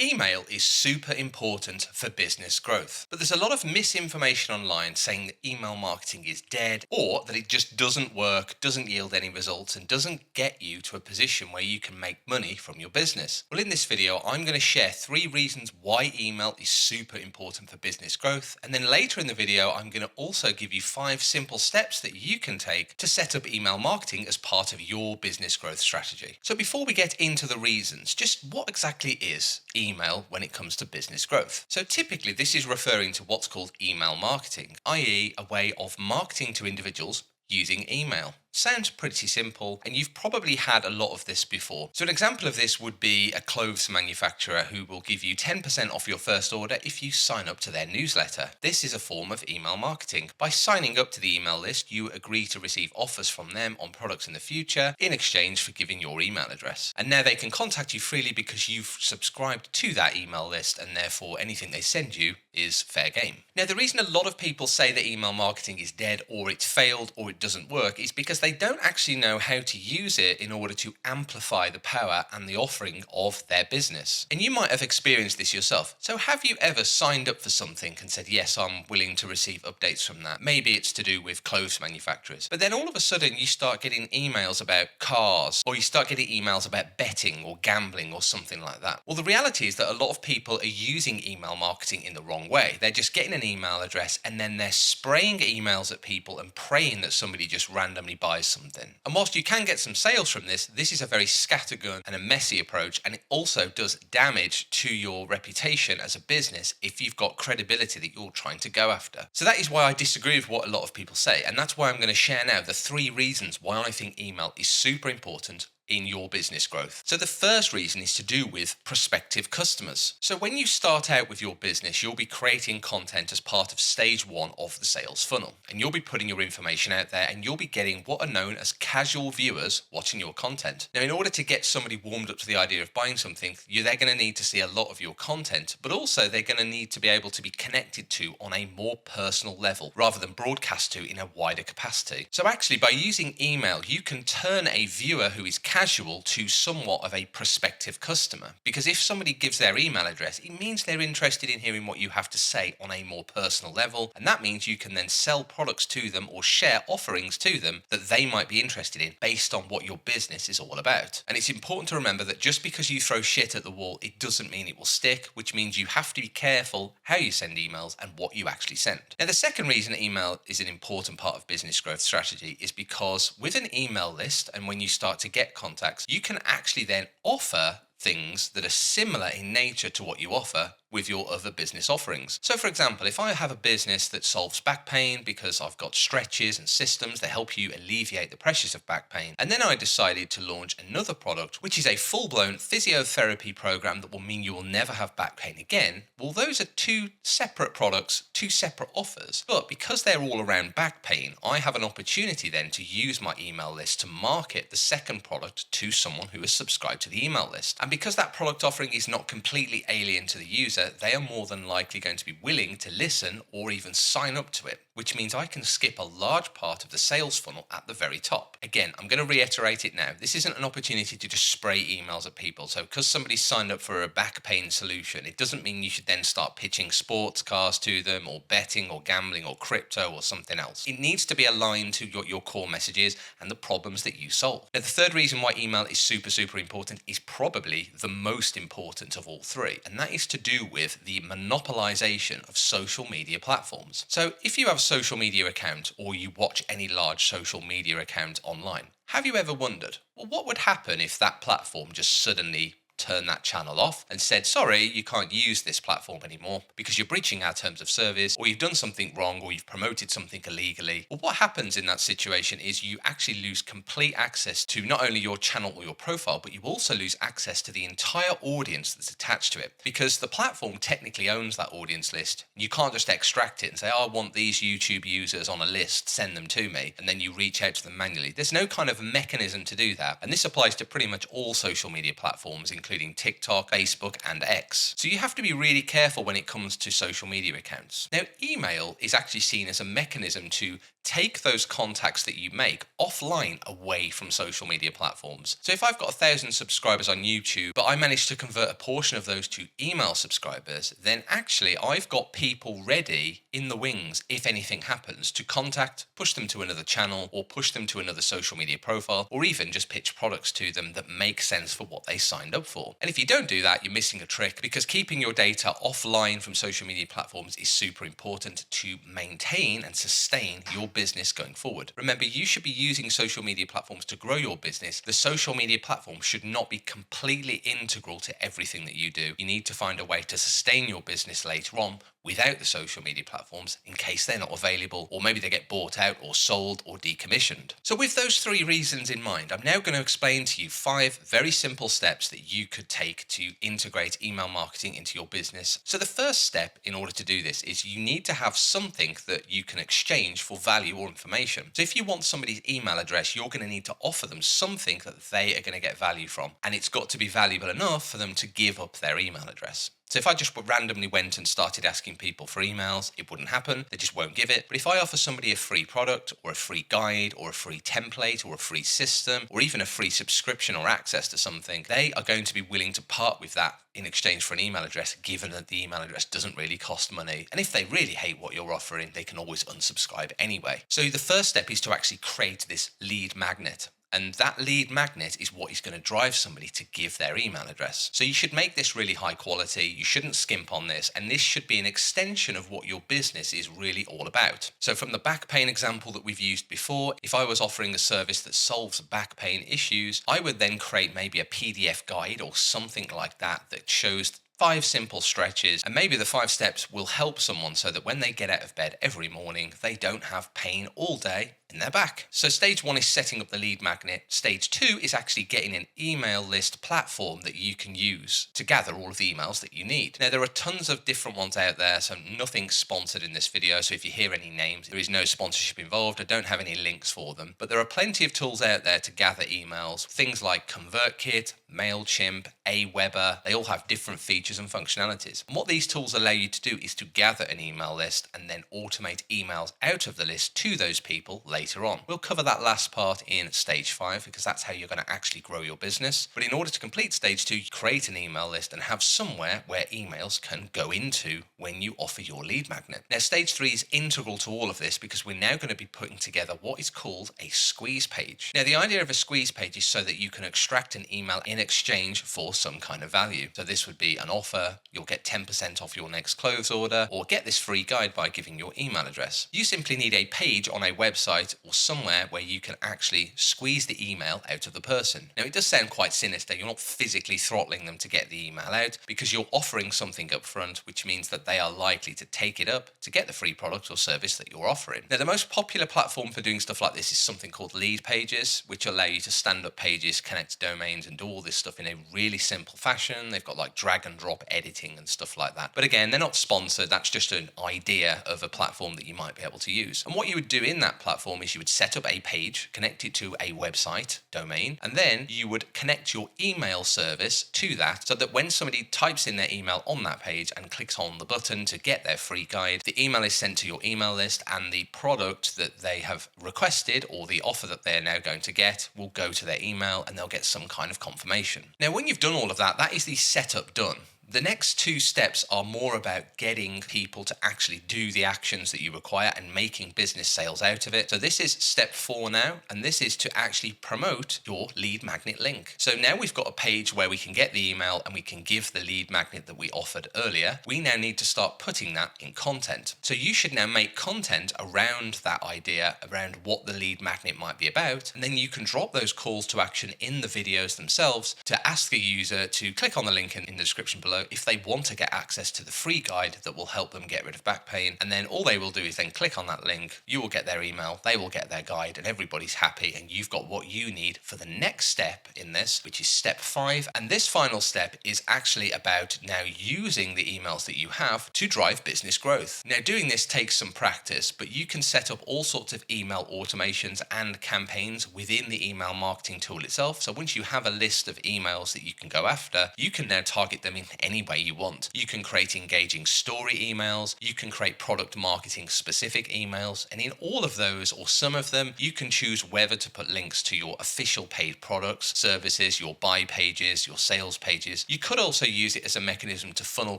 Email is super important for business growth, but there's a lot of misinformation online saying that email marketing is dead or that it just doesn't work, doesn't yield any results, and doesn't get you to a position where you can make money from your business. Well, in this video, I'm going to share 3 reasons why email is super important for business growth, and then later in the video, I'm going to also give you 5 simple steps that you can take to set up email marketing as part of your business growth strategy. So before we get into the reasons, just what exactly is email when it comes to business growth? So typically this is referring to what's called email marketing, i.e. a way of marketing to individuals using email. Sounds pretty simple, and you've probably had a lot of this before. So an example of this would be a clothes manufacturer who will give you 10% off your first order if you sign up to their newsletter. This is a form of email marketing. By signing up to the email list, you agree to receive offers from them on products in the future in exchange for giving your email address. And now they can contact you freely because you've subscribed to that email list, and therefore anything they send you is fair game. Now, the reason a lot of people say that email marketing is dead or it's failed or it doesn't work is because they don't actually know how to use it in order to amplify the power and the offering of their business. And you might have experienced this yourself. So have you ever signed up for something and said, yes, I'm willing to receive updates from that? Maybe it's to do with clothes manufacturers. But then all of a sudden you start getting emails about cars, or you start getting emails about betting or gambling or something like that. Well, the reality is that a lot of people are using email marketing in the wrong way. They're just getting an email address and then they're spraying emails at people and praying that somebody just randomly buys something. And whilst you can get some sales from this, this is a very scattergun and a messy approach, and it also does damage to your reputation as a business if you've got credibility that you're trying to go after. So that is why I disagree with what a lot of people say, and that's why I'm going to share now the 3 reasons why I think email is super important in your business growth. So the first reason is to do with prospective customers. So when you start out with your business, you'll be creating content as part of stage 1 of the sales funnel, and you'll be putting your information out there, and you'll be getting what are known as casual viewers watching your content. Now, in order to get somebody warmed up to the idea of buying something, they're going to need to see a lot of your content, but also they're going to need to be able to be connected to on a more personal level rather than broadcast to in a wider capacity. So actually, by using email, you can turn a viewer who is casual to somewhat of a prospective customer, because if somebody gives their email address, it means they're interested in hearing what you have to say on a more personal level, and that means you can then sell products to them or share offerings to them that they might be interested in based on what your business is all about. And it's important to remember that just because you throw shit at the wall, it doesn't mean it will stick, which means you have to be careful how you send emails and what you actually send. Now, the second reason email is an important part of business growth strategy is because with an email list, and when you start to get contacts, you can actually then offer things that are similar in nature to what you offer with your other business offerings. So for example, if I have a business that solves back pain because I've got stretches and systems that help you alleviate the pressures of back pain, and then I decided to launch another product, which is a full-blown physiotherapy program that will mean you will never have back pain again, well, those are 2 separate products, 2 separate offers. But because they're all around back pain, I have an opportunity then to use my email list to market the second product to someone who has subscribed to the email list. And because that product offering is not completely alien to the user, they are more than likely going to be willing to listen or even sign up to it, which means I can skip a large part of the sales funnel at the very top. Again, I'm going to reiterate it now. This isn't an opportunity to just spray emails at people. So because somebody signed up for a back pain solution, it doesn't mean you should then start pitching sports cars to them or betting or gambling or crypto or something else. It needs to be aligned to what your core message is and the problems that you solve. Now, the third reason why email is super important is probably the most important of all 3, and that is to do with the monopolization of social media platforms. So if you have a social media account or you watch any large social media account online, have you ever wondered, well, what would happen if that platform just suddenly turn that channel off and said, sorry, you can't use this platform anymore because you're breaching our terms of service, or you've done something wrong, or you've promoted something illegally? Well, what happens in that situation is you actually lose complete access to not only your channel or your profile, but you also lose access to the entire audience that's attached to it, because the platform technically owns that audience list. You can't just extract it and say, oh, I want these YouTube users on a list, send them to me, and then you reach out to them manually. There's no kind of mechanism to do that. And this applies to pretty much all social media platforms, including TikTok, Facebook, and X. So you have to be really careful when it comes to social media accounts. Now, email is actually seen as a mechanism to take those contacts that you make offline away from social media platforms. So if I've got 1,000 subscribers on YouTube, but I manage to convert a portion of those to email subscribers, then actually I've got people ready in the wings if anything happens to contact, push them to another channel, or push them to another social media profile, or even just pitch products to them that make sense for what they signed up for. And if you don't do that, you're missing a trick, because keeping your data offline from social media platforms is super important to maintain and sustain your business going forward. Remember, you should be using social media platforms to grow your business. The social media platform should not be completely integral to everything that you do. You need to find a way to sustain your business later on without the social media platforms in case they're not available, or maybe they get bought out or sold or decommissioned. So with those 3 reasons in mind, I'm now going to explain to you 5 very simple steps that you could take to integrate email marketing into your business. So the first step in order to do this is you need to have something that you can exchange for value or information. So if you want somebody's email address, you're going to need to offer them something that they are going to get value from, and it's got to be valuable enough for them to give up their email address. So if I just randomly went and started asking people for emails, it wouldn't happen. They just won't give it. But if I offer somebody a free product or a free guide or a free template or a free system or even a free subscription or access to something, they are going to be willing to part with that in exchange for an email address, given that the email address doesn't really cost money. And if they really hate what you're offering, they can always unsubscribe anyway. So the first step is to actually create this lead magnet. And that lead magnet is what is going to drive somebody to give their email address. So you should make this really high quality. You shouldn't skimp on this. And this should be an extension of what your business is really all about. So from the back pain example that we've used before, if I was offering a service that solves back pain issues, I would then create maybe a PDF guide or something like that that shows 5 simple stretches, and maybe the 5 steps will help someone so that when they get out of bed every morning, they don't have pain all day in their back. So stage 1 is setting up the lead magnet. Stage 2 is actually getting an email list platform that you can use to gather all of the emails that you need. Now, there are tons of different ones out there, so nothing sponsored in this video. So if you hear any names, there is no sponsorship involved. I don't have any links for them, but there are plenty of tools out there to gather emails. Things like ConvertKit, MailChimp, Aweber, they all have different features and functionalities. And what these tools allow you to do is to gather an email list and then automate emails out of the list to those people later on. We'll cover that last part in stage 5 because that's how you're going to actually grow your business. But in order to complete stage 2, create an email list and have somewhere where emails can go into when you offer your lead magnet. Now, stage 3 is integral to all of this because we're now going to be putting together what is called a squeeze page. Now, the idea of a squeeze page is so that you can extract an email in exchange for some kind of value. So this would be an offer, you'll get 10% off your next clothes order, or get this free guide by giving your email address. You simply need a page on a website or somewhere where you can actually squeeze the email out of the person. Now, it does sound quite sinister. You're not physically throttling them to get the email out because you're offering something up front, which means that they are likely to take it up to get the free product or service that you're offering. Now, the most popular platform for doing stuff like this is something called Leadpages, which allow you to stand up pages, connect domains, and do all this stuff in a really simple fashion. They've got like drag and drop editing and stuff like that. But again, they're not sponsored. That's just an idea of a platform that you might be able to use. And what you would do in that platform is you would set up a page connected to a website domain, and then you would connect your email service to that so that when somebody types in their email on that page and clicks on the button to get their free guide, the email is sent to your email list and the product that they have requested or the offer that they're now going to get will go to their email and they'll get some kind of confirmation. Now, when you've done all of that, that is the setup done. The next 2 steps are more about getting people to actually do the actions that you require and making business sales out of it. So this is step 4 now, and this is to actually promote your lead magnet link. So now we've got a page where we can get the email and we can give the lead magnet that we offered earlier. We now need to start putting that in content. So you should now make content around that idea, around what the lead magnet might be about, and then you can drop those calls to action in the videos themselves to ask the user to click on the link in the description below if they want to get access to the free guide that will help them get rid of back pain. And then all they will do is then click on that link, you will get their email, they will get their guide, and everybody's happy, and you've got what you need for the next step in this, which is step 5. And this final step is actually about now using the emails that you have to drive business growth. Now, doing this takes some practice, but you can set up all sorts of email automations and campaigns within the email marketing tool itself. So once you have a list of emails that you can go after, you can now target them in any way you want. You can create engaging story emails, you can create product marketing specific emails, and in all of those or some of them, you can choose whether to put links to your official paid products, services, your buy pages, your sales pages. You could also use it as a mechanism to funnel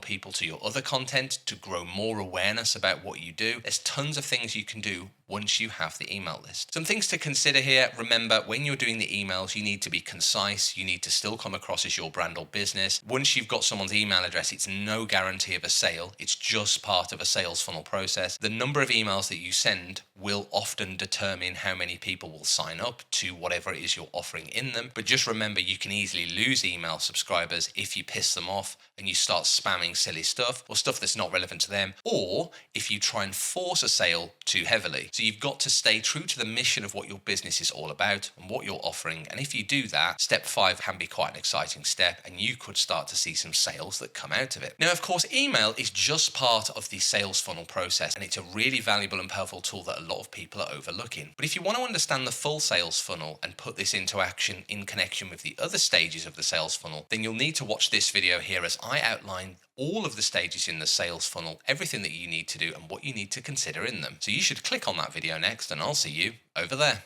people to your other content, to grow more awareness about what you do. There's tons of things you can do once you have the email list. Some things to consider here. Remember, when you're doing the emails, you need to be concise. You need to still come across as your brand or business. Once you've got someone's email address, it's no guarantee of a sale. It's just part of a sales funnel process. The number of emails that you send will often determine how many people will sign up to whatever it is you're offering in them. But just remember, you can easily lose email subscribers if you piss them off and you start spamming silly stuff or stuff that's not relevant to them, or if you try and force a sale too heavily. So you've got to stay true to the mission of what your business is all about and what you're offering. And if you do that, step 5 can be quite an exciting step, and you could start to see some sales that come out of it. Now, of course, email is just part of the sales funnel process, and it's a really valuable and powerful tool that a lot of people are overlooking. But if you want to understand the full sales funnel and put this into action in connection with the other stages of the sales funnel, then you'll need to watch this video here as I outline all of the stages in the sales funnel, everything that you need to do and what you need to consider in them. So you should click on that video next, and I'll see you over there.